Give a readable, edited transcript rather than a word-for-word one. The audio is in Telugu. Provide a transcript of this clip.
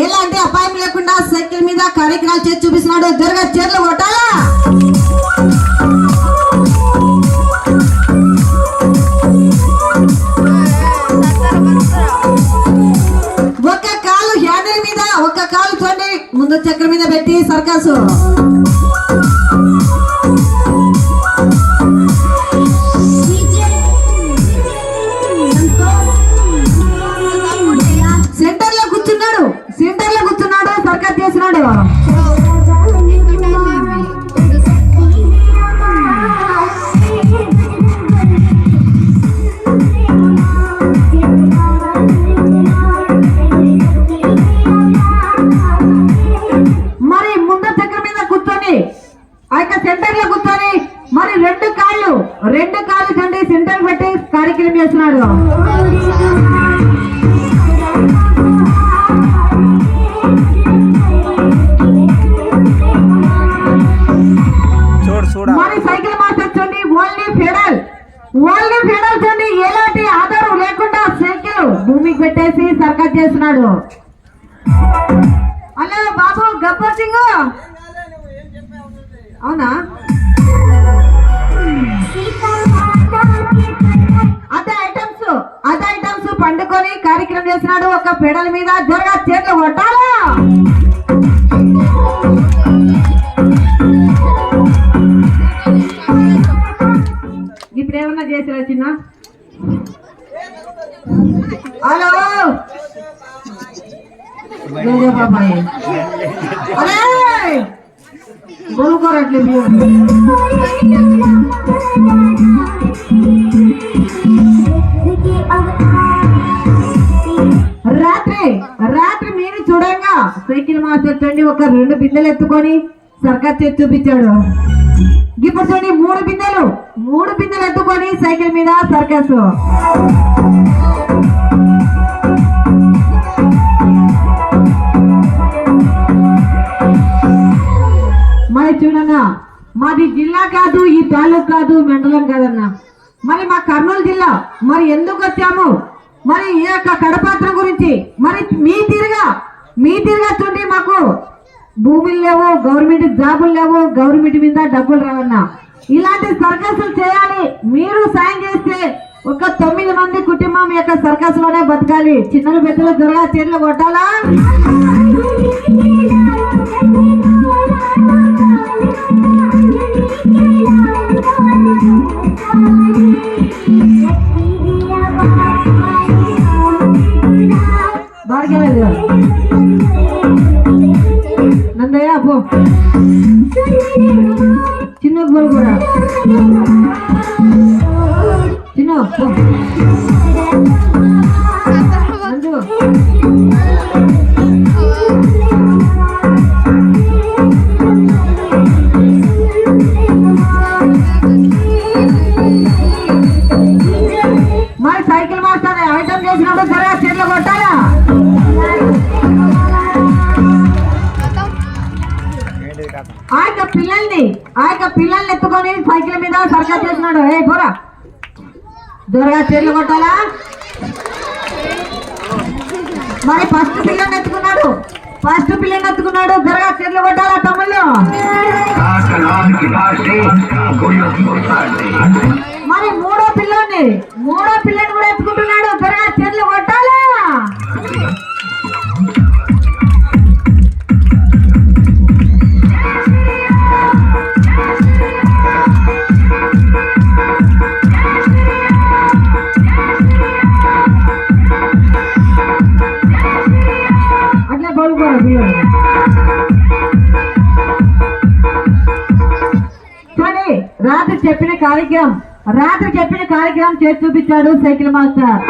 ఎలాంటి అపాయం లేకుండా సైకిల్ మీద కార్యక్రమాలు చేసి చూపిస్తున్నాడు. దొరగా చేతులు కొట్టాలా. ఒక కాలు హ్యాండిల్ మీద, ఒక కాలు తోటి ముందు చక్రం మీద పెట్టి సర్కసు. సెంటర్ లో కూర్చున్నాడు సర్కస్ చేస్తున్నాడు. మరి ముందు చక్రం మీద కూర్చొని ఆ యొక్క సెంటర్ లో కూర్చొని మరి రెండు కాళ్ళు చండి సెంటర్ పెట్టి కార్యక్రమం చేస్తున్నాడు. మరి సైకిల్ మాస్టర్ చూడండి ఓన్లీ ఫెడల్ చూడండి ఎలాంటి ఆధారం లేకుండా సైకిల్ భూమికి పెట్టేసి సర్కస్ చేస్తున్నాడు. హలో బాబు గబ్బర్ సింగ్, అవునా? అదే ఐటమ్స్ పండుకొని కార్యక్రమం చేస్తున్నాడు. ఒక పెడల మీద జరగా చేతులు కొట్టాలా. ఇప్పుడు ఏమన్నా చేసిరా చిన్న? హలో బాబాయ్, అరే గొలుకోరట్లేదు. రాత్రి మీరు చూడంగా సైకిల్ మాస్టర్ చూడండి ఒక 2 బిందెలు ఎత్తుకొని సర్కస్ చేసి చూపించాడు. ఇప్పుడు చూడండి 3 బిందెలు ఎత్తుకొని సైకిల్ మీద సర్కస్. మరి చూడన్నా, మాది జిల్లా కాదు, ఈ తాలూకు కాదు, మండలం కాదన్నా, మరి మా కర్నూలు జిల్లా. మరి ఎందుకు వచ్చాము? మరి ఈ యొక్క కడపాత్రం గురించి మరి మీ తీరుగా చూడండి. మాకు భూములు లేవు, గవర్నమెంట్ జాబులు లేవు, గవర్నమెంట్ మీద డబ్బులు రావన్నా. ఇలాంటి సర్కస్లు చేయాలి. మీరు సాయం చేస్తే ఒక 9 మంది కుటుంబం యొక్క సర్కస్ లోనే బతకాలి. చిన్నలు పెద్దలు దొరగా చేతులు కొట్టాలా. బాగా నందయ్య పో, చిన్న బోల్ కూడా చిన్న పో. నందు మరి సైకిల్ మాస్టర్ ఐటమ్ చేసినప్పుడు త్వరగా చేతులు కొట్టాలా. ఆ యొక్క పిల్లల్ని ఎత్తుకొని సైకిల్ మీద సర్కస్ చేస్తున్నాడు. ఏ పోరా, దొరగా చేతులు కొట్టాలా. మరి ఫస్ట్ పిల్లని ఎత్తుకున్నాడు దొరగా చేతులు కొట్టాలా తమ్ముళ్ళు. మరి మూడో పిల్లని కూడా ఎత్తుకుంటున్నాడు. దొరగా చేతులు కొట్టాలా. రాత్రి చెప్పిన కార్యక్రమం చేసి చూపించాడు సైకిల్ మాస్టర్.